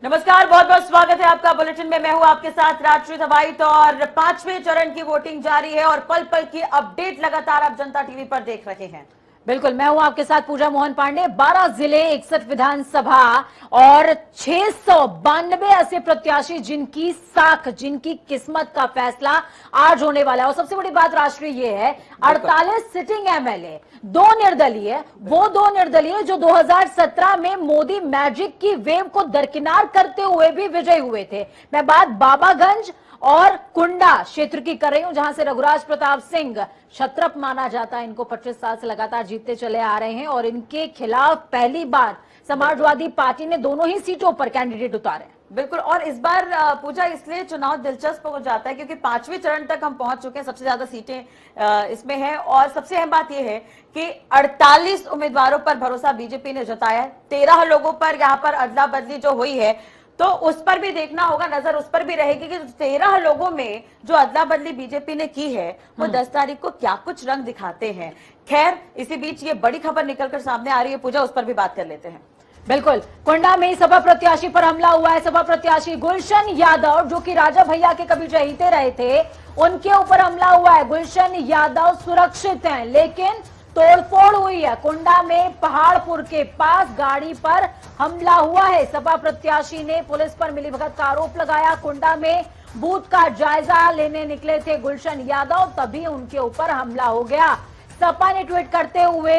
नमस्कार, बहुत बहुत स्वागत है आपका बुलेटिन में। मैं हूं आपके साथ राजश्री धवाइत और पांचवें चरण की वोटिंग जारी है और पल पल की अपडेट लगातार आप जनता टीवी पर देख रहे हैं। बिल्कुल, मैं हूं आपके साथ पूजा मोहन पांडे। 12 जिले, 61 विधानसभा और 692 ऐसे प्रत्याशी जिनकी साख, जिनकी किस्मत का फैसला आज होने वाला है। और सबसे बड़ी बात राष्ट्रीय ये है, 48 सिटिंग एमएलए, 2 निर्दलीय, वो 2 निर्दलीय जो 2017 में मोदी मैजिक की वेव को दरकिनार करते हुए भी विजयी हुए थे। मैं बात बाबागंज और कुंडा क्षेत्र की कर रही हूं, जहां से रघुराज प्रताप सिंह क्षत्रप माना जाता है। इनको 25 साल से लगातार जीतते चले आ रहे हैं और इनके खिलाफ पहली बार समाजवादी पार्टी ने दोनों ही सीटों पर कैंडिडेट उतारे। बिल्कुल, और इस बार पूजा इसलिए चुनाव दिलचस्प हो जाता है क्योंकि 5वें चरण तक हम पहुंच चुके हैं। सबसे ज्यादा सीटें इसमें हैं और सबसे अहम बात यह है कि 48 उम्मीदवारों पर भरोसा बीजेपी ने जताया है। 13 लोगों पर यहाँ पर अदला बदली जो हुई है तो उस पर भी देखना होगा, नजर उस पर भी रहेगी कि 13 लोगों में जो अदला बदली बीजेपी ने की है वो 10 तारीख को क्या कुछ रंग दिखाते हैं। खैर, इसी बीच ये बड़ी खबर निकलकर सामने आ रही है पूजा, उस पर भी बात कर लेते हैं। बिल्कुल, कुंडा में सपा प्रत्याशी पर हमला हुआ है। सपा प्रत्याशी गुलशन यादव, जो कि राजा भैया के कभी चहीते रहे थे, उनके ऊपर हमला हुआ है। गुलशन यादव सुरक्षित हैं, लेकिन तोड़फोड़ हुई है। कुंडा में पहाड़पुर के पास गाड़ी पर हमला हुआ है। सपा प्रत्याशी ने पुलिस पर मिलीभगत का आरोप लगाया। कुंडा में बूथ का जायजा लेने निकले थे गुलशन यादव, तभी उनके ऊपर हमला हो गया। सपा ने ट्वीट करते हुए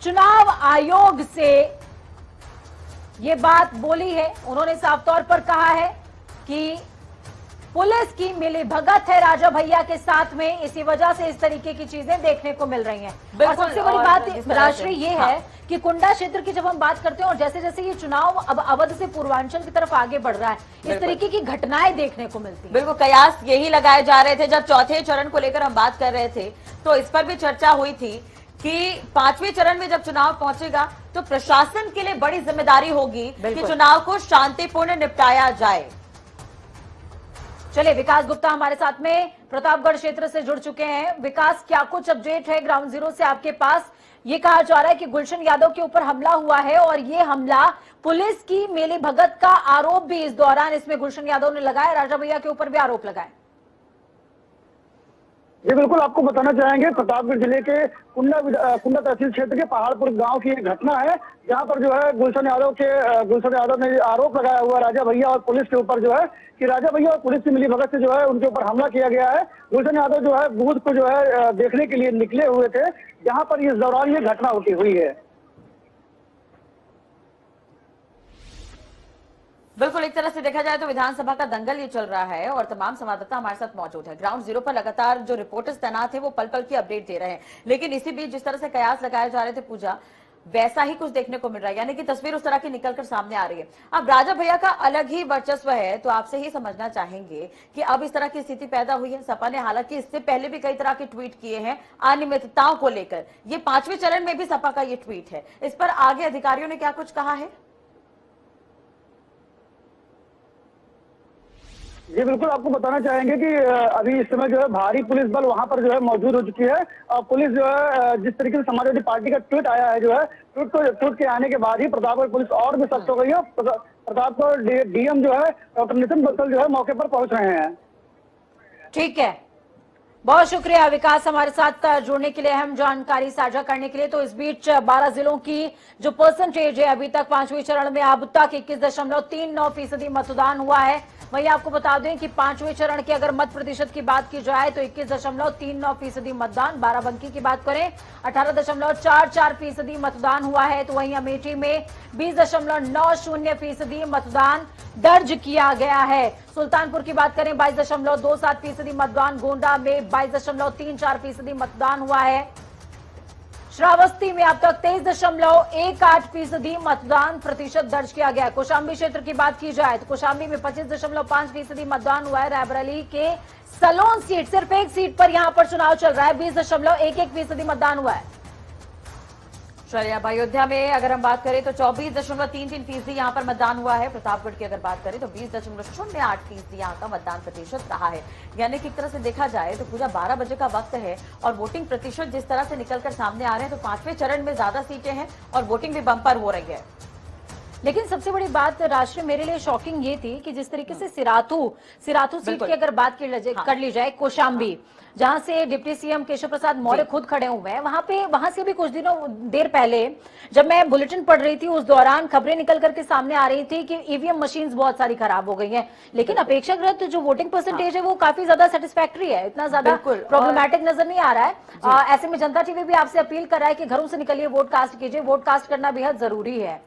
चुनाव आयोग से ये बात बोली है। उन्होंने साफ तौर पर कहा है कि पुलिस की मिलीभगत है राजा भैया के साथ में, इसी वजह से इस तरीके की चीजें देखने को मिल रही हैं। और सबसे बड़ी बात राष्ट्रीय ये है कि कुंडा क्षेत्र की जब हम बात करते हैं और जैसे जैसे ये चुनाव अब अवध से पूर्वांचल की तरफ आगे बढ़ रहा है, इस तरीके की घटनाएं देखने को मिलती है। बिल्कुल, कयास यही लगाए जा रहे थे। जब चौथे चरण को लेकर हम बात कर रहे थे तो इस पर भी चर्चा हुई थी कि 5वें चरण में जब चुनाव पहुंचेगा तो प्रशासन के लिए बड़ी जिम्मेदारी होगी कि चुनाव को शांतिपूर्ण निपटाया जाए। चलिए, विकास गुप्ता हमारे साथ में प्रतापगढ़ क्षेत्र से जुड़ चुके हैं। विकास, क्या कुछ अपडेट है ग्राउंड जीरो से आपके पास? ये कहा जा रहा है कि गुलशन यादव के ऊपर हमला हुआ है और ये हमला पुलिस की मिलीभगत का आरोप भी इस दौरान इसमें गुलशन यादव ने लगाया, राजा भैया के ऊपर भी आरोप लगाए। जी बिल्कुल, आपको बताना चाहेंगे प्रतापगढ़ जिले के कुंडा तहसील क्षेत्र के पहाड़पुर गांव की एक घटना है, जहां पर जो है गुलशन यादव ने आरोप लगाया हुआ राजा भैया और पुलिस के ऊपर जो है कि राजा भैया और पुलिस की मिलीभगत से जो है उनके ऊपर हमला किया गया है। गुलशन यादव जो है बूथ को जो है देखने के लिए निकले हुए थे, जहां पर इस दौरान ये घटना होती हुई है। बिल्कुल, एक तरह से देखा जाए तो विधानसभा का दंगल ये चल रहा है और तमाम संवाददाता हमारे साथ मौजूद है। ग्राउंड जीरो पर लगातार जो रिपोर्टर्स तैनात है वो पल पल की अपडेट दे रहे हैं, लेकिन इसी बीच जिस तरह से कयास लगाए जा रहे थे पूजा, वैसा ही कुछ देखने को मिल रहा है, यानी कि तस्वीर उस तरह की निकलकर सामने आ रही है। अब राजा भैया का अलग ही वर्चस्व है, तो आपसे ही समझना चाहेंगे कि अब इस तरह की स्थिति पैदा हुई है। सपा ने हालांकि इससे पहले भी कई तरह के ट्वीट किए हैं अनियमितताओं को लेकर। ये 5वें चरण में भी सपा का ये ट्वीट है, इस पर आगे अधिकारियों ने क्या कुछ कहा है? जी बिल्कुल, आपको बताना चाहेंगे कि अभी इस समय जो है भारी पुलिस बल वहां पर जो है मौजूद हो चुकी है। और पुलिस जो है जिस तरीके से समाजवादी पार्टी का ट्वीट आया है, जो है ट्वीट के आने के बाद ही प्रतापगढ़ पुलिस और भी सख्त हो गई है। प्रतापगढ़ डीएम जो है डॉक्टर नितिन बत्सल जो है मौके पर पहुंच रहे हैं। ठीक है, बहुत शुक्रिया विकास हमारे साथ जुड़ने के लिए, हम जानकारी साझा करने के लिए। तो इस बीच 12 जिलों की जो परसेंटेज है अभी तक 5वें चरण में अब तक 21.39% मतदान हुआ है। वहीं आपको बता दें कि 5वें चरण के अगर मत प्रतिशत की बात की जाए तो 21.39% मतदान, बाराबंकी की बात करें 18.44% मतदान हुआ है। तो वहीं अमेठी में 20.90% मतदान दर्ज किया गया है। सुल्तानपुर की बात करें 22.27% मतदान, गोंडा में 22.34% मतदान हुआ है। श्रावस्ती में अब तक 23.18% मतदान प्रतिशत दर्ज किया गया है। कौशाम्बी क्षेत्र की बात की जाए तो कौशाम्बी में 25.5% मतदान हुआ है। रायबरेली के सलोन सीट, सिर्फ एक सीट पर यहां पर चुनाव चल रहा है, 20.11% मतदान हुआ है। चलिए, अब अयोध्या में अगर हम बात करें तो 24.33% यहाँ पर मतदान हुआ है। प्रतापगढ़ की अगर बात करें तो 20.08% यहाँ का मतदान प्रतिशत रहा है। यानी कि एक तरह से देखा जाए तो पूरा 12 बजे का वक्त है और वोटिंग प्रतिशत जिस तरह से निकलकर सामने आ रहे हैं तो 5वें चरण में ज्यादा सीटें हैं और वोटिंग भी बम्पर हो रही है। लेकिन सबसे बड़ी बात राष्ट्रीय मेरे लिए शॉकिंग ये थी कि जिस तरीके से सिराथू सीट की अगर बात कर ली जाए, कौशाम्बी, जहां से डिप्टी सीएम केशव प्रसाद मौर्य खुद खड़े हुए हैं, वहां से भी कुछ देर पहले जब मैं बुलेटिन पढ़ रही थी, उस दौरान खबरें निकल करके सामने आ रही थी कि ईवीएम मशीन्स बहुत सारी खराब हो गई हैं, लेकिन अपेक्षाकृत जो वोटिंग परसेंटेज है वो काफी ज्यादा सेटिस्फैक्टरी है, इतना ज्यादा प्रॉब्लमैटिक नजर नहीं आ रहा है। ऐसे में जनता टीवी भी आपसे अपील कर रहा है कि घरों से निकलिए, वोट कास्ट कीजिए, वोट कास्ट करना बेहद जरूरी है।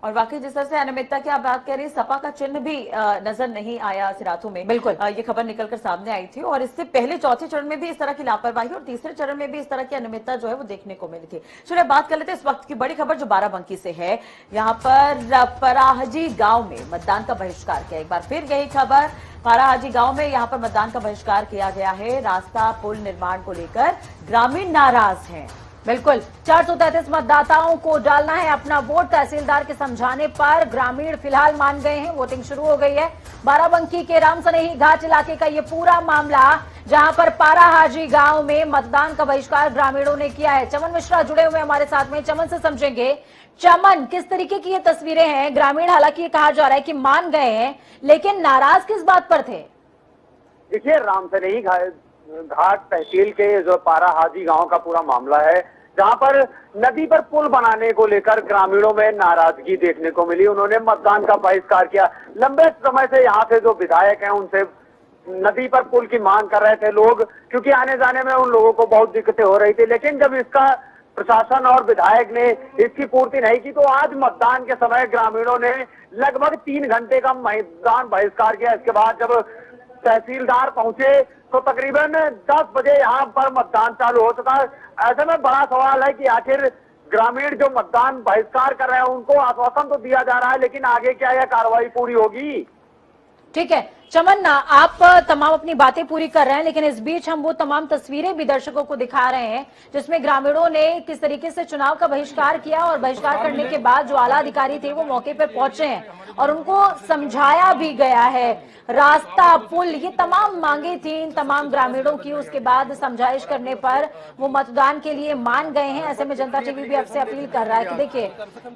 और वाकई जिस तरह से अनियमितता की आप बात कर रही हैं, सपा का चिन्ह भी नजर नहीं आया सिराथू में। बिल्कुल ये खबर निकलकर सामने आई थी और इससे पहले चौथे चरण में भी इस तरह की लापरवाही और तीसरे चरण में भी इस तरह की अनियमितता जो है वो देखने को मिली थी। चलिए बात कर लेते हैं इस वक्त की बड़ी खबर जो बाराबंकी से है। यहाँ पर पराहजी गांव में मतदान का बहिष्कार किया। एक बार फिर यही खबर, पराहजी गांव में यहाँ पर मतदान का बहिष्कार किया गया है। रास्ता पुल निर्माण को लेकर ग्रामीण नाराज हैं। बिल्कुल 433 मतदाताओं को डालना है अपना वोट, तहसीलदार के समझाने पर ग्रामीण फिलहाल मान गए हैं, वोटिंग शुरू हो गई है। बाराबंकी के रामसनेही घाट इलाके का ये पूरा मामला, जहां पर पाराहाजी गांव में मतदान का बहिष्कार ग्रामीणों ने किया है। चमन मिश्रा जुड़े हुए हमारे साथ में, चमन से समझेंगे। चमन, किस तरीके की ये तस्वीरें हैं? ग्रामीण हालांकि ये कहा जा रहा है कि मान गए हैं, लेकिन नाराज किस बात पर थे? देखिए, रामसनेही घाट तहसील के जो पाराहाजी गांव का पूरा मामला है, जहां पर नदी पर पुल बनाने को लेकर ग्रामीणों में नाराजगी देखने को मिली। उन्होंने मतदान का बहिष्कार किया। लंबे समय से यहाँ से जो विधायक हैं उनसे नदी पर पुल की मांग कर रहे थे लोग, क्योंकि आने जाने में उन लोगों को बहुत दिक्कतें हो रही थी। लेकिन जब इसका प्रशासन और विधायक ने इसकी पूर्ति नहीं की, तो आज मतदान के समय ग्रामीणों ने लगभग 3 घंटे का मतदान बहिष्कार किया। इसके बाद जब तहसीलदार पहुंचे तो तकरीबन 10 बजे यहाँ पर मतदान चालू हो चुका है। ऐसे में बड़ा सवाल है कि आखिर ग्रामीण जो मतदान बहिष्कार कर रहे हैं उनको आश्वासन तो दिया जा रहा है, लेकिन आगे क्या यह कार्रवाई पूरी होगी? ठीक है चमन, आप तमाम अपनी बातें पूरी कर रहे हैं, लेकिन इस बीच हम वो तमाम तस्वीरें भी दर्शकों को दिखा रहे हैं जिसमें ग्रामीणों ने किस तरीके से चुनाव का बहिष्कार किया, और बहिष्कार करने के बाद जो आला अधिकारी थे वो मौके पर पहुंचे हैं और उनको समझाया भी गया है। रास्ता, पुल, ये तमाम मांगे थी इन तमाम ग्रामीणों की। उसके बाद समझाइश करने पर वो मतदान के लिए मान गए हैं। ऐसे में जनता टीवी भी आपसे अपील कर रहा है कि देखिए,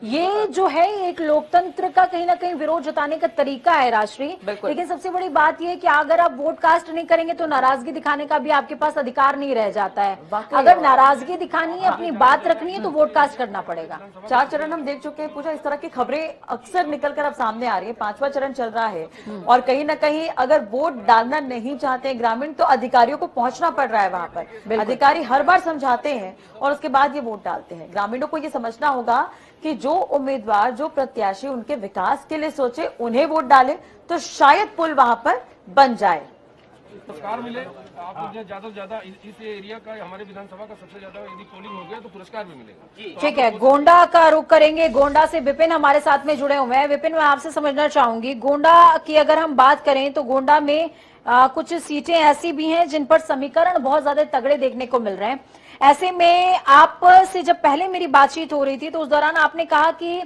ये जो है एक लोकतंत्र का कहीं ना कहीं विरोध जताने का तरीका है राष्ट्रीय, लेकिन सबसे बड़ी बात यह है कि अगर आप वोट कास्ट नहीं करेंगे तो नाराजगी दिखाने का भी आपके पास अधिकार नहीं रह जाता है। अगर नाराजगी दिखानी है, अपनी बात रखनी है, तो वोट कास्ट करना पड़ेगा। 4 चरण हम देख चुके हैं पूजा, इस तरह की खबरें अक्सर निकलकर अब सामने आ रही है। 5वां चरण चल रहा है और कहीं ना कहीं अगर वोट डालना नहीं चाहते ग्रामीण तो अधिकारियों को पहुंचना पड़ रहा है वहां पर। अधिकारी हर बार समझाते हैं और उसके बाद ये वोट डालते हैं। ग्रामीणों को ये समझना होगा कि जो उम्मीदवार, जो प्रत्याशी उनके विकास के लिए सोचे, उन्हें वोट डाले तो शायद पुल वहां पर बन जाए। पुरस्कार मिले आपको, ज्यादा से ज्यादा इस एरिया का, हमारे विधानसभा का सबसे ज्यादा यदि पोलिंग हो गया तो पुरस्कार भी मिलेगा। ठीक है, गोंडा का रुख करेंगे। गोंडा से विपिन हमारे साथ में जुड़े हुए हैं। विपिन, मैं आपसे समझना चाहूंगी, गोंडा की अगर हम बात करें तो गोंडा में कुछ सीटें ऐसी भी हैं जिन पर समीकरण बहुत ज्यादा तगड़े देखने को मिल रहे हैं। ऐसे में आप से जब पहले मेरी बातचीत हो रही थी तो उस दौरान आपने कहा कि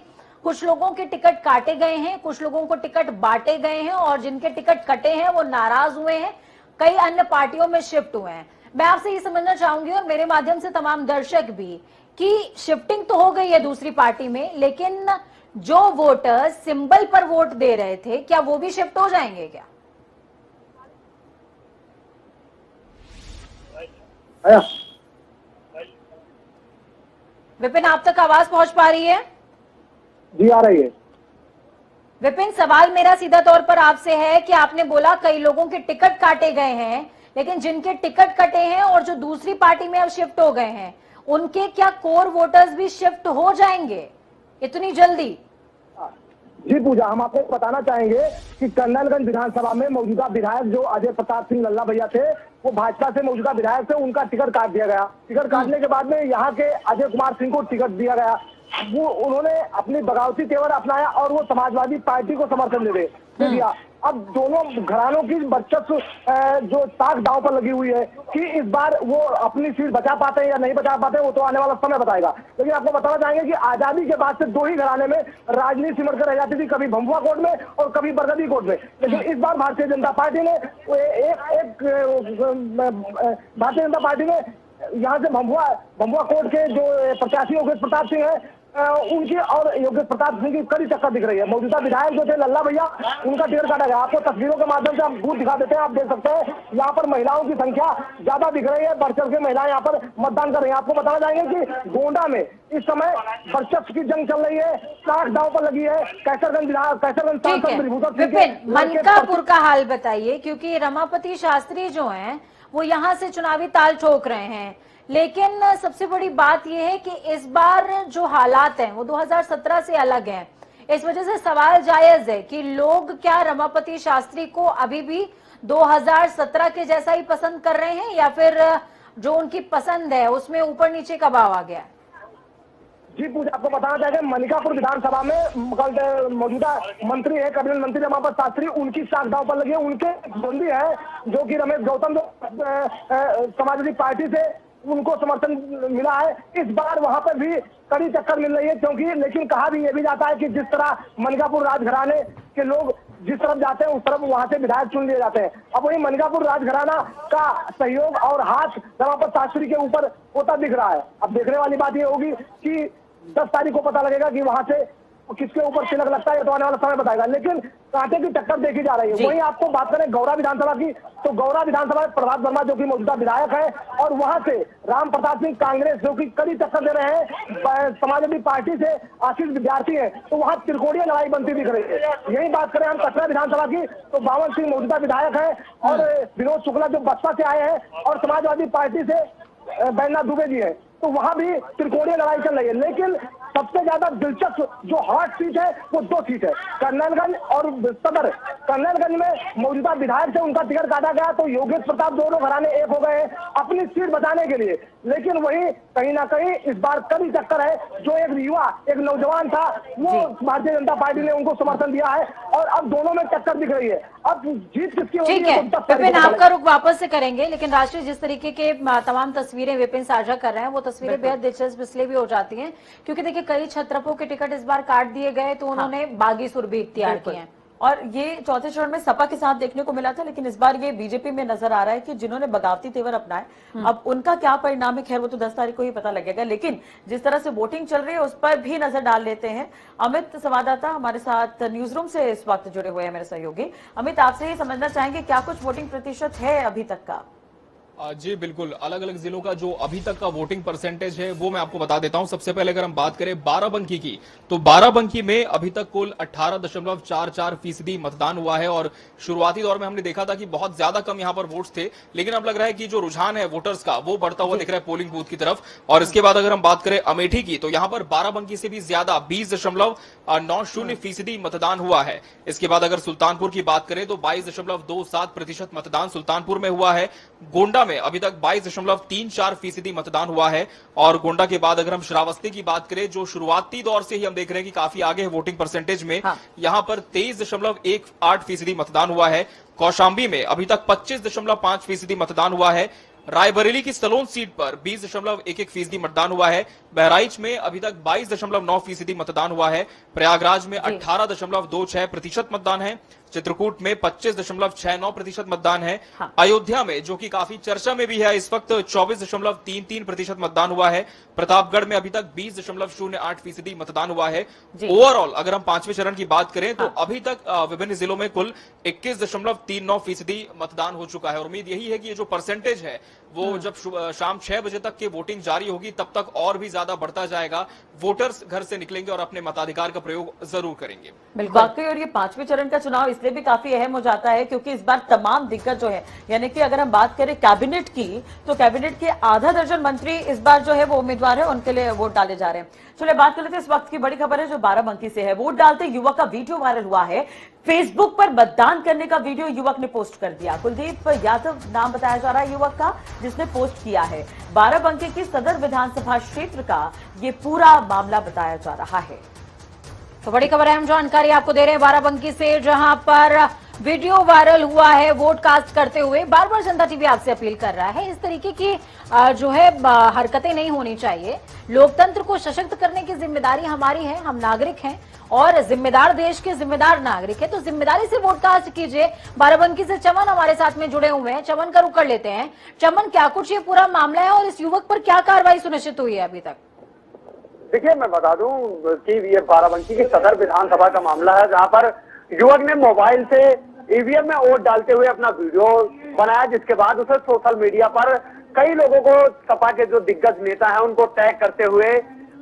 कुछ लोगों के टिकट काटे गए हैं, कुछ लोगों को टिकट बांटे गए हैं, और जिनके टिकट कटे हैं वो नाराज हुए हैं, कई अन्य पार्टियों में शिफ्ट हुए हैं। मैं आपसे ये समझना चाहूंगी और मेरे माध्यम से तमाम दर्शक भी, कि शिफ्टिंग तो हो गई है दूसरी पार्टी में, लेकिन जो वोटर सिंबल पर वोट दे रहे थे, क्या वो भी शिफ्ट हो जाएंगे क्या? विपिन, आप तक आवाज पहुंच पा रही है? जी आ रही है। विपिन, सवाल मेरा सीधा तौर पर आपसे है कि आपने बोला कई लोगों के टिकट काटे गए हैं, लेकिन जिनके टिकट कटे हैं और जो दूसरी पार्टी में अब शिफ्ट हो गए हैं, उनके क्या कोर वोटर्स भी शिफ्ट हो जाएंगे इतनी जल्दी? जी पूजा, हम आपको बताना चाहेंगे कि कंडलगंज विधानसभा में मौजूदा विधायक जो अजय प्रताप सिंह लल्ला भैया थे, वो भाजपा से मौजूदा विधायक थे, उनका टिकट काट दिया गया। टिकट काटने के बाद में यहाँ के अजय कुमार सिंह को टिकट दिया गया। वो उन्होंने अपनी बगावती तेवर अपनाया और वो समाजवादी पार्टी को समर्थन दे दिया। अब दोनों घरानों की वर्चस्व जो ताक दांव पर लगी हुई है कि इस बार वो अपनी सीट बचा पाते हैं या नहीं बचा पाते हैं, वो तो आने वाला समय बताएगा। लेकिन आपको बताना चाहेंगे कि आजादी के बाद से 2 ही घराने में राजनीति सिमट कर रह जाती थी, कभी भभुआ कोर्ट में और कभी बरगदी कोर्ट में। लेकिन इस बार भारतीय जनता पार्टी ने यहाँ से भभुआ कोर्ट के जो प्रत्याशी योगेश प्रताप सिंह है, उनकी और योगेश प्रताप सिंह की कड़ी टक्कर दिख रही है। मौजूदा विधायक जो थे लल्ला भैया, उनका टिकट काटा गया। आपको तस्वीरों के माध्यम से हम बूथ दिखा देते हैं, आप देख सकते हैं यहाँ पर महिलाओं की संख्या ज्यादा दिख रही है, बढ़ चढ़ के महिलाएं यहाँ पर मतदान कर रही हैं। आपको बताना चाहेंगे कि गोंडा में इस समय वर्चस्व की जंग चल रही है, साख दांव पर लगी है। कैसरगंज ठीक है विपिन, मनकापुर का हाल बताइए, क्योंकि रमापति शास्त्री जो हैं वो यहाँ से चुनावी ताल ठोक रहे हैं, लेकिन सबसे बड़ी बात यह है कि इस बार जो हालात हैं वो 2017 से अलग हैं। इस वजह से सवाल जायज है कि लोग क्या रमापति शास्त्री को अभी भी 2017 के जैसा ही पसंद कर रहे हैं, या फिर जो उनकी पसंद है उसमें ऊपर नीचे का भाव आ गया? जी पूजा, आपको बताना चाहेंगे मनिकापुर विधानसभा में मौजूदा मंत्री है, कैबिनेट मंत्री रमापति शास्त्री, उनकी साख दांव पर लगी है। उनके बंदी है जो कि रमेश गौतम समाजवादी पार्टी से उनको समर्थन मिला है। इस बार वहां पर भी कड़ी टक्कर मिल रही है, क्योंकि लेकिन कहा भी ये भी जाता है कि जिस तरह मनिकापुर राजघराने के लोग जिस तरफ जाते हैं उस तरफ वहां से विधायक चुन लिए जाते हैं। अब वही मनिकापुर राजघराना का सहयोग और हाथ रमापति शास्त्री के ऊपर होता दिख रहा है। अब देखने वाली बात ये होगी कि 10 तारीख को पता लगेगा कि वहां से किसके ऊपर तिलक लगता है, तो आने वाला समय बताएगा, लेकिन कांटे की टक्कर देखी जा रही है। वहीं आपको बात करें गौरा विधानसभा की, तो गौरा विधानसभा में प्रभात वर्मा जो कि मौजूदा विधायक है, और वहां से राम प्रताप सिंह कांग्रेस जो कि कड़ी टक्कर दे रहे हैं समाजवादी पार्टी से आशीष विद्यार्थी है, तो वहां त्रिकोणीय लड़ाई बनती दिख रही है। यही बात करें हम कचरा विधानसभा की, तो बावन सिंह मौजूदा विधायक है और विनोद शुक्ला जो बसपा से आए हैं, और समाजवादी पार्टी से बैजनाथ दुबे जी है, तो वहां भी त्रिकोणीय लड़ाई चल रही है। लेकिन सबसे ज्यादा दिलचस्प जो हॉट सीट है वो 2 सीट है, कर्नलगंज और सदर। कर्नलगंज में मौजूदा विधायक से उनका टिकट काटा गया, तो योगेश प्रताप दोनों घराने एक हो गए अपनी सीट बचाने के लिए। लेकिन वही कहीं ना कहीं इस बार कड़ी टक्कर है। जो एक युवा, एक नौजवान था, वो भारतीय जनता पार्टी ने उनको समर्थन दिया है, और अब दोनों में टक्कर दिख रही है। अब जीत किसकी होगी? ठीक है विपिन, आपका रुख वापस से करेंगे, लेकिन राष्ट्रीय जिस तरीके के तमाम तस्वीरें विपिन साझा कर रहे हैं, वो तस्वीरें बेहद दिलचस्प इसलिए भी हो जाती हैं क्योंकि देखिए कई छत्रपों के टिकट इस बार काट दिए गए, तो उन्होंने बागी सुर भी इख्तियार किए हैं। और ये चौथे चरण में सपा के साथ देखने को मिला था, लेकिन इस बार ये बीजेपी में नजर आ रहा है कि जिन्होंने बगावती तेवर अपनाए, अब उनका क्या परिणाम है, खैर वो तो 10 तारीख को ही पता लगेगा। लेकिन जिस तरह से वोटिंग चल रही है उस पर भी नजर डाल लेते हैं। अमित संवाददाता हमारे साथ न्यूज रूम से इस वक्त जुड़े हुए हैं, मेरे सहयोगी। अमित, आपसे ही समझना चाहेंगे क्या कुछ वोटिंग प्रतिशत है अभी तक का? जी बिल्कुल, अलग अलग जिलों का जो अभी तक का वोटिंग परसेंटेज है वो मैं आपको बता देता हूं। सबसे पहले अगर हम बात करें बाराबंकी की, तो बाराबंकी में अभी तक कुल 18.44% मतदान हुआ है। और शुरुआती दौर में हमने देखा था कि बहुत ज्यादा कम यहां पर वोट्स थे, लेकिन अब लग रहा है कि जो रुझान है वोटर्स का वो बढ़ता हुआ दिख रहा है पोलिंग बूथ की तरफ। और इसके बाद अगर हम बात करें अमेठी की, तो यहां पर बाराबंकी से भी ज्यादा 20.90% मतदान हुआ है। इसके बाद अगर सुल्तानपुर की बात करें तो 22.27% मतदान सुल्तानपुर में हुआ है। गोंडा में अभी तक 22.34% मतदान हुआ है। और गोंडा के बाद अगर हम श्रावस्ती की बात करें, जो शुरुआती दौर से ही हम देख रहे हैं कि काफी आगे है वोटिंग परसेंटेज में, यहां पर 23.18% मतदान हुआ है। कौशांबी में अभी तक 25.5% मतदान हुआ है। रायबरेली की सलोन सीट पर 20.11% मतदान हुआ है। बहराइच में अभी तक 22.9% मतदान हुआ है। प्रयागराज में 18.26% मतदान है। चित्रकूट में 25.69% मतदान है। अयोध्या में, जो कि काफी चर्चा में भी है इस वक्त, 24.33% मतदान हुआ है। प्रतापगढ़ में अभी तक 20.08% मतदान हुआ है। ओवरऑल अगर हम 5वें चरण की बात करें तो अभी तक विभिन्न जिलों में कुल 21.39% मतदान हो चुका है। और उम्मीद यही है कि ये जो परसेंटेज है वो जब शाम 6 बजे तक की वोटिंग जारी होगी तब तक और भी ज्यादा बढ़ता जाएगा। वोटर्स घर से निकलेंगे और अपने मताधिकार का प्रयोग जरूर करेंगे। वाकई, और ये 5वें चरण का चुनाव इसलिए भी काफी अहम हो जाता है क्योंकि इस बार तमाम दिग्गज जो है, यानी कि अगर हम बात करें कैबिनेट की, तो कैबिनेट के आधा दर्जन मंत्री इस बार जो है वो उम्मीदवार है, उनके लिए वोट डाले जा रहे हैं। चलिए बात कर लेते हैं इस वक्त की बड़ी खबर है जो बाराबंकी से है। वोट डालते युवक का वीडियो वायरल हुआ है। फेसबुक पर मतदान करने का वीडियो युवक ने पोस्ट कर दिया। कुलदीप यादव नाम बताया जा रहा है युवक का जिसने पोस्ट किया है। बाराबंकी की सदर विधानसभा क्षेत्र का ये पूरा मामला बताया जा रहा है। तो बड़ी खबर, अहम जानकारी आपको दे रहे हैं बाराबंकी से, जहां पर वीडियो वायरल हुआ है वोट कास्ट करते हुए। बार बार जनता टीवी आपसे अपील कर रहा है, इस तरीके की जो है हरकतें नहीं होनी चाहिए। लोकतंत्र को सशक्त करने की जिम्मेदारी हमारी है, हम नागरिक हैं और जिम्मेदार देश के जिम्मेदार नागरिक है, तो जिम्मेदारी से वोट कास्ट कीजिए। बाराबंकी से चमन हमारे साथ में जुड़े हुए हैं, चमन का रुख कर लेते हैं। चमन, क्या कुछ ये पूरा मामला है और इस युवक पर क्या कार्रवाई सुनिश्चित हुई है अभी तक? देखिए मैं बता दूं कि ये बाराबंकी की सदर विधानसभा का मामला है, जहां पर युवक ने मोबाइल से ईवीएम में वोट डालते हुए अपना वीडियो बनाया, जिसके बाद उसे सोशल मीडिया पर कई लोगों को, सपा के जो दिग्गज नेता हैं उनको टैग करते हुए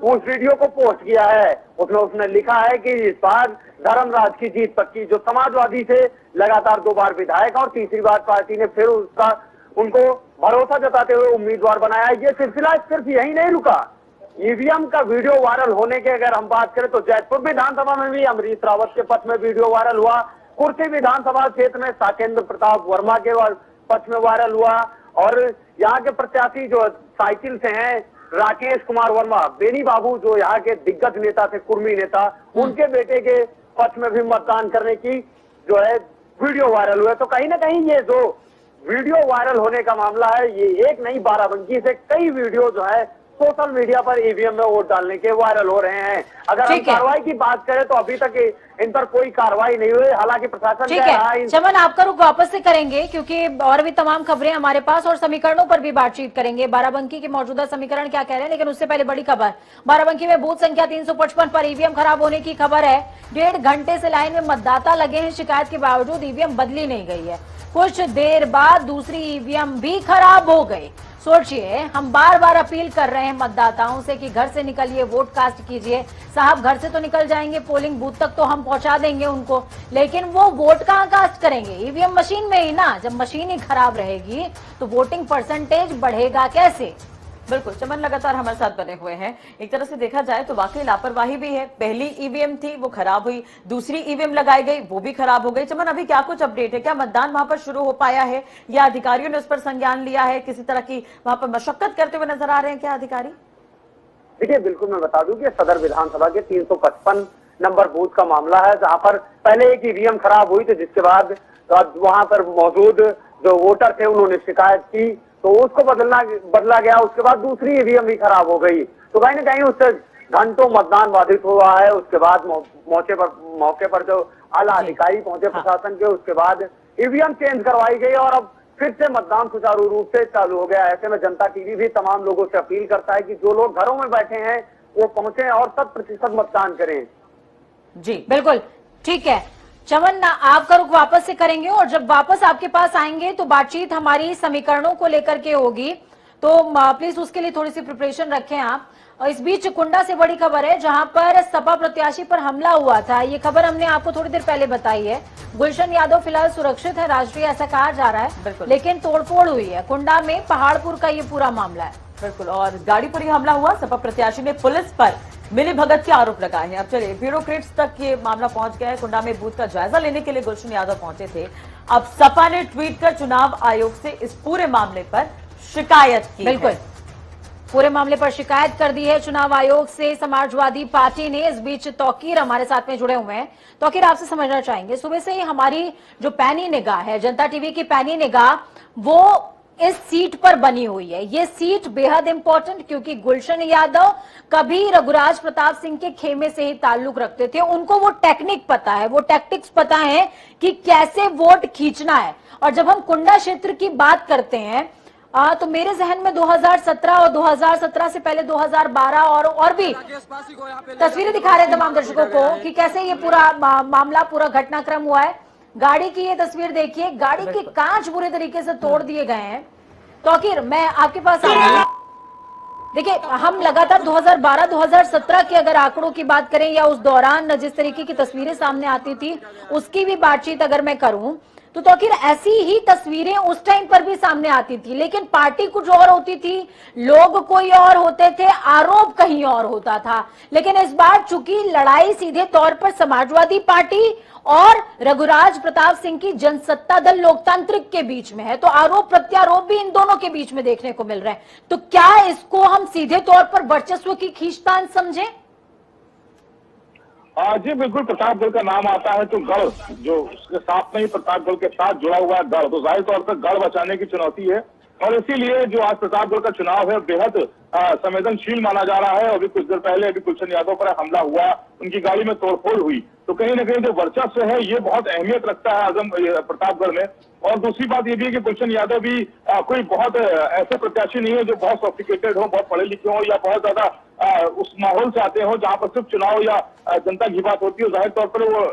उस वीडियो को पोस्ट किया है। उसने लिखा है कि इस बार धर्मराज की जीत पक्की। जो समाजवादी से लगातार 2 बार विधायक और तीसरी बार पार्टी ने फिर उनको भरोसा जताते हुए उम्मीदवार बनाया। ये सिलसिला सिर्फ यही नहीं रुका, ईवीएम का वीडियो वायरल होने के अगर हम बात करें तो जयपुर विधानसभा में भी अमरीश रावत के पक्ष में वीडियो वायरल हुआ, कुर्सी विधानसभा क्षेत्र में साकेंद्र प्रताप वर्मा के पक्ष में वायरल हुआ, और यहाँ के प्रत्याशी जो साइकिल से हैं राकेश कुमार वर्मा, बेनी बाबू जो यहाँ के दिग्गज नेता थे, कुर्मी नेता, उनके बेटे के पक्ष में भी मतदान करने की जो है वीडियो वायरल हुआ। तो कहीं ना कहीं ये जो वीडियो वायरल होने का मामला है, ये एक नहीं, बाराबंकी से कई वीडियो जो है सोशल मीडिया पर ईवीएम में वोट डालने के वायरल हो रहे हैं। अगर हम कार्रवाई की बात करें तो अभी तक इन पर कोई कार्रवाई नहीं हुई, हालांकि प्रशासन ठीक है। चमन, आपका रुख वापस से करेंगे क्योंकि और भी तमाम खबरें हमारे पास और समीकरणों पर भी बातचीत करेंगे। बाराबंकी के मौजूदा समीकरण क्या कह रहे हैं, लेकिन उससे पहले बड़ी खबर, बाराबंकी में बूथ संख्या 355 पर ईवीएम खराब होने की खबर है। 1.5 घंटे से लाइन में मतदाता लगे हैं, शिकायत के बावजूद ईवीएम बदली नहीं गई है। कुछ देर बाद दूसरी ईवीएम भी खराब हो गई। सोचिए, हम बार बार अपील कर रहे हैं मतदाताओं से कि घर से निकलिए, वोट कास्ट कीजिए। साहब घर से तो निकल जाएंगे, पोलिंग बूथ तक तो हम पहुंचा देंगे उनको, लेकिन वो वोट कहां कास्ट करेंगे? ईवीएम मशीन में ही ना। जब मशीन ही खराब रहेगी तो वोटिंग परसेंटेज बढ़ेगा कैसे? बिल्कुल, चमन लगातार हमारे साथ बने हुए हैं। एक तरह से देखा जाए तो वाकई लापरवाही भी है। पहली ईवीएम थी वो खराब हुई, दूसरी ईवीएम लगाई गई वो भी खराब हो गई। चमन, अभी क्या कुछ अपडेट है? क्या मतदान वहां पर शुरू हो पाया है या अधिकारियों ने उस पर संज्ञान लिया है? किसी तरह की वहां पर मशक्कत करते हुए नजर आ रहे हैं क्या अधिकारी? देखिए बिल्कुल, मैं बता दूं कि सदर विधानसभा के 355 नंबर बूथ का मामला है, जहां पर पहले एक ईवीएम खराब हुई थी, जिसके बाद वहां पर मौजूद जो वोटर थे उन्होंने शिकायत की तो उसको बदला गया। उसके बाद दूसरी ईवीएम भी खराब हो गई, तो कहीं ना कहीं उससे घंटों मतदान बाधित हुआ है। उसके बाद मौके पर जो आला अधिकारी पहुंचे प्रशासन के, उसके बाद ईवीएम चेंज करवाई गई और अब फिर से मतदान सुचारू रूप से चालू हो गया। ऐसे में जनता टीवी भी तमाम लोगों से अपील करता है कि जो लोग घरों में बैठे हैं वो पहुंचे और 100% मतदान करें। जी बिल्कुल, ठीक है। चमन, आपका रुख वापस से करेंगे और जब वापस आपके पास आएंगे तो बातचीत हमारी समीकरणों को लेकर के होगी, तो प्लीज उसके लिए थोड़ी सी प्रिपरेशन रखें आप। और इस बीच कुंडा से बड़ी खबर है, जहां पर सपा प्रत्याशी पर हमला हुआ था। ये खबर हमने आपको थोड़ी देर पहले बताई है। गुलशन यादव फिलहाल सुरक्षित है, राष्ट्रीय ऐसा कहा जा रहा है, लेकिन तोड़फोड़ हुई है। कुंडा में पहाड़पुर का ये पूरा मामला है। बिल्कुल, और गाड़ी पर ही हमला हुआ। सपा प्रत्याशी ने पुलिस पर मिली भगत के आरोप लगाए हैं। अब चलिए ब्यूरोक्रेट्स तक ये मामला पहुंच गया है। कुंडा में बूथ का जायजा लेने के लिए गुलशन यादव पहुंचे थे। अब सपा ने ट्वीट कर चुनाव आयोग से इस पूरे मामले पर शिकायत की। बिल्कुल, पूरे मामले पर शिकायत कर दी है चुनाव आयोग से समाजवादी पार्टी ने। इस बीच तौकीर हमारे साथ में जुड़े हुए हैं। तौकीर, आपसे समझना चाहेंगे, सुबह से ही हमारी जो पैनी निगाह है, जनता टीवी की पैनी निगाह, वो इस सीट पर बनी हुई है। ये सीट बेहद इंपॉर्टेंट, क्योंकि गुलशन यादव कभी रघुराज प्रताप सिंह के खेमे से ही ताल्लुक रखते थे। उनको वो टेक्निक पता है, वो टैक्टिक्स पता है कि कैसे वोट खींचना है। और जब हम कुंडा क्षेत्र की बात करते हैं तो मेरे जहन में 2017 और 2017 से पहले 2012 और भी तस्वीरें दिखा रहे हैं तमाम दर्शकों को कि कैसे ये पूरा मामला, पूरा घटनाक्रम हुआ है। गाड़ी की ये तस्वीर देखिए, गाड़ी के कांच बुरे तरीके से तोड़ दिए गए हैं। तौकीर, मैं आपके पास आऊंगी। देखिए, हम लगातार 2012-2017 के अगर आंकड़ों की बात करें या उस दौरान जिस तरीके की तस्वीरें सामने आती थी उसकी भी बातचीत अगर मैं करूं तो तौकीर, ऐसी ही तस्वीरें उस टाइम पर भी सामने आती थी, लेकिन पार्टी कुछ और होती थी, लोग कोई और होते थे, आरोप कहीं और होता था। लेकिन इस बार चूंकि लड़ाई सीधे तौर पर समाजवादी पार्टी और रघुराज प्रताप सिंह की जनसत्ता दल लोकतांत्रिक के बीच में है, तो आरोप प्रत्यारोप भी इन दोनों के बीच में देखने को मिल रहे हैं। तो क्या इसको हम सीधे तौर पर वर्चस्व की खींचतान समझें? जी बिल्कुल, प्रतापगढ़ का नाम आता है तो गढ़, जो उसके साथ में ही प्रतापगढ़ के साथ जुड़ा हुआ है गढ़, तो जाहिर तौर पर गढ़ बचाने की चुनौती है। और इसीलिए जो आज प्रतापगढ़ का चुनाव है बेहद संवेदनशील माना जा रहा है। अभी कुछ देर पहले अभी गुलशन यादव पर हमला हुआ, उनकी गाड़ी में तोड़फोड़ हुई, तो कहीं ना कहीं जो वर्चस्व है ये बहुत अहमियत रखता है आजम प्रतापगढ़ में। और दूसरी बात ये भी है कि गुलशन यादव भी कोई बहुत ऐसे प्रत्याशी नहीं है जो बहुत सोफिस्टिकेटेड हो, बहुत पढ़े लिखे हो या बहुत ज्यादा उस माहौल से आते हो जहां पर सिर्फ चुनाव या जनता की बात होती है। जाहिर तौर पर वो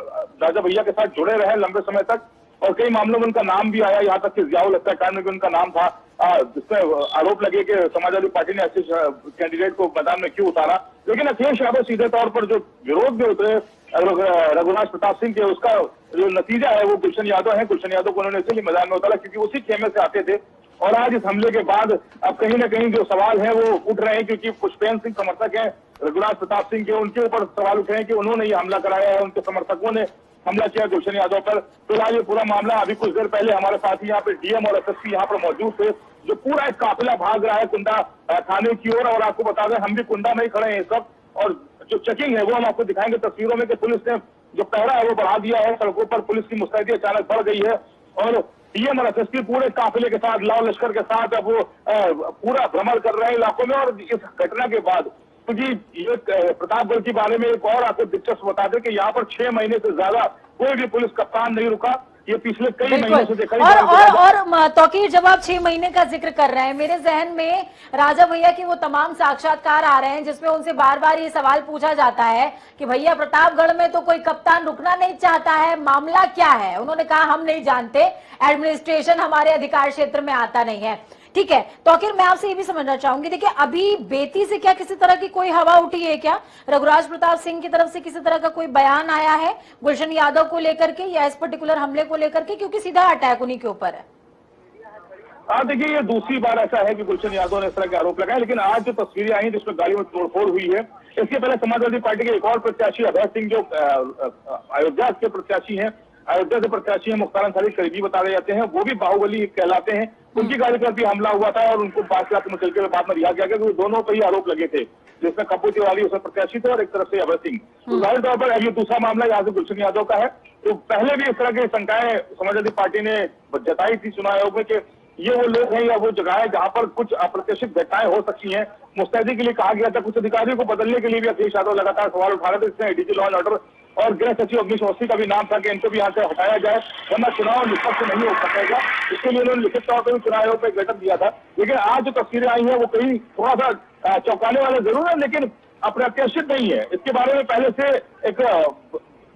राजा भैया के साथ जुड़े रहे लंबे समय तक और कई मामलों में उनका नाम भी आया, यहाँ तक कि जियाउल हत्याकांड में भी उनका नाम था, जिसमें आरोप लगे कि समाजवादी पार्टी ने ऐसे कैंडिडेट को मैदान में क्यों उतारा। लेकिन अखिलेश यादव सीधे तौर पर जो विरोध में उतरे रघुराज प्रताप सिंह के, उसका जो नतीजा है वो गुलशन यादव है। गुलशन यादव को उन्होंने इसलिए मैदान में उतारा क्योंकि उसी खेमे से आते थे। और आज इस हमले के बाद अब कहीं ना कहीं जो सवाल है वो उठ रहे हैं, क्योंकि पुष्पेंद्र सिंह समर्थक हैं रघुराज प्रताप सिंह के, उनके ऊपर सवाल उठे हैं कि उन्होंने ये हमला कराया है, उनके समर्थकों ने हमला किया गुलशन यादव पर। फिलहाल ये पूरा मामला अभी कुछ देर पहले हमारे साथ ही यहाँ पे डीएम और एसएसपी यहाँ पर मौजूद थे, जो पूरा एक काफिला भाग रहा है कुंडा थाने की ओर। और आपको बता दें हम भी कुंडा में ही खड़े हैं इस वक्त, और जो चेकिंग है वो हम आपको दिखाएंगे तस्वीरों में कि पुलिस ने जो पहरा है वो बढ़ा दिया है। सड़कों पर पुलिस की मुस्तैदी अचानक बढ़ गई है और डीएम और एसएसपी पूरे काफिले के साथ, लाल लश्कर के साथ अब वो पूरा भ्रमण कर रहे हैं इलाकों में। और इस घटना के बाद क्योंकि ये प्रतापगढ़ के बारे में एक और आपको दिलचस्प बता दें कि यहाँ पर 6 महीने से ज्यादा कोई भी पुलिस कप्तान नहीं रुका। ये पिछले कई महीनों से देखा और तौकीर, जब आप 6 महीने का जिक्र कर रहे हैं, मेरे जहन में राजा भैया के वो तमाम साक्षात्कार आ रहे हैं जिसमें उनसे बार बार ये सवाल पूछा जाता है कि भैया प्रतापगढ़ में तो कोई कप्तान रुकना नहीं चाहता है, मामला क्या है? उन्होंने कहा हम नहीं जानते, एडमिनिस्ट्रेशन हमारे अधिकार क्षेत्र में आता नहीं है। ठीक है तौकीर, मैं आपसे ये भी समझना चाहूंगी, देखिए अभी बेती से क्या किसी तरह की कोई हवा उठी है क्या? रघुराज प्रताप सिंह की तरफ से किसी तरह का कोई बयान आया है गुलशन यादव को लेकर के या इस पर्टिकुलर हमले को लेकर के, क्योंकि सीधा अटैक उन्हीं के ऊपर है? देखिए ये दूसरी बार ऐसा है कि गुलशन यादव ने इस तरह के आरोप लगाए, लेकिन आज जो तस्वीरें आई जिसमें गाड़ी में तोड़फोड़ हुई है, इसके पहले समाजवादी पार्टी के एक और प्रत्याशी अभय सिंह जो अयोध्या के प्रत्याशी हैं, अयोध्या के प्रत्याशी हैं, मुख्तार अंसारी करीबी बताए जाते हैं, वो भी बाहुबली कहलाते हैं। उनकी गाड़ी पर भी हमला हुआ था और उनको 5 लाख में चलते हुए बाद में रिहा किया गया, क्योंकि दोनों पर ही आरोप लगे थे, जिसमें कप्पू तिवारी उसमें प्रत्याशी थे और एक तरफ से अभय सिंह। तो जाहिर तौर पर अब ये दूसरा मामला यहाँ से गुलशन यादव का है। तो पहले भी इस तरह की शंकाएं समाजवादी पार्टी ने जताई थी चुनाव आयोग में कि ये वो लोग हैं या वो जगह है जहां पर कुछ अप्रत्याशित घटनाएं हो सकती हैं। मुस्तैदी के लिए कहा गया था, कुछ अधिकारियों को बदलने के लिए भी अखिलेश यादव लगातार सवाल उठा रहे थे। इसमें एडीजी लॉ एंड ऑर्डर और गृह सचिव अग्निश अवस्थी का भी नाम था कि इनको भी यहाँ से हटाया जाए वरना चुनाव निष्पक्ष नहीं हो सकेगा। इसके लिए उन्होंने लिखित तौर पर भी चुनाव आयोग पर एक बैठक दिया था। लेकिन आज जो तस्वीरें आई हैं वो कहीं थोड़ा सा चौंकाने वाला जरूर है, लेकिन अप्रत्याशित नहीं है। इसके बारे में पहले से एक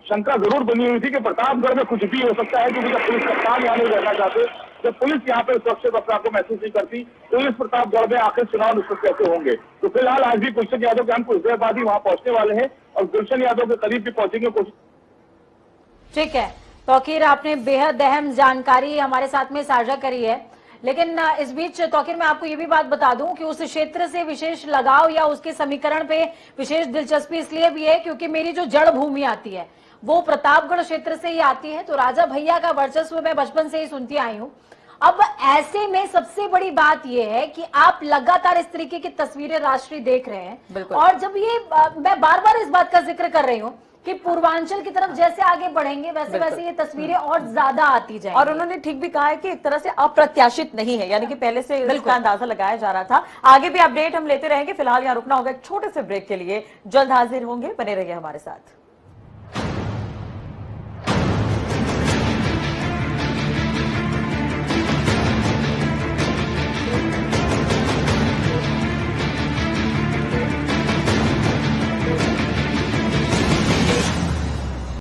शंका जरूर बनी हुई थी कि प्रतापगढ़ में कुछ भी हो सकता है, क्योंकि जब पुलिस कप्तान यहाँ नहीं रहना चाहते, जब पुलिस यहाँ पे सुरक्षित अपने आप को महसूस नहीं करती, तो इस प्रतापगढ़ में आखिर चुनाव निष्पक्ष कैसे होंगे? तो फिलहाल आज भी गुलशन यादव के हम कुछ देर बाद ही वहां पहुंचने वाले हैं और गुलशन यादव के करीब भी पहुंचेंगे कोशिश। ठीक है तौकीर, आपने बेहद अहम जानकारी हमारे साथ में साझा करी है। लेकिन इस बीच तौकीर मैं आपको ये भी बात बता दूं कि उस क्षेत्र से विशेष लगाव या उसके समीकरण पे विशेष दिलचस्पी इसलिए भी है क्योंकि मेरी जो जड़ भूमि आती है वो प्रतापगढ़ क्षेत्र से ही आती है। तो राजा भैया का वर्चस्व मैं बचपन से ही सुनती आई हूँ। अब ऐसे में सबसे बड़ी बात यह है कि आप लगातार इस तरीके की तस्वीरें राष्ट्रीय देख रहे हैं, और जब ये मैं बार बार इस बात का जिक्र कर रही हूँ कि पूर्वांचल की तरफ जैसे आगे बढ़ेंगे वैसे वैसे ये तस्वीरें और ज्यादा आती जाएंगी। और उन्होंने ठीक भी कहा है कि एक तरह से अप्रत्याशित नहीं है, यानी कि पहले से इसका अंदाजा लगाया जा रहा था। आगे भी अपडेट हम लेते रहेंगे, फिलहाल यहाँ रुकना होगा एक छोटे से ब्रेक के लिए। जल्द हाजिर होंगे, बने रहिए हमारे साथ।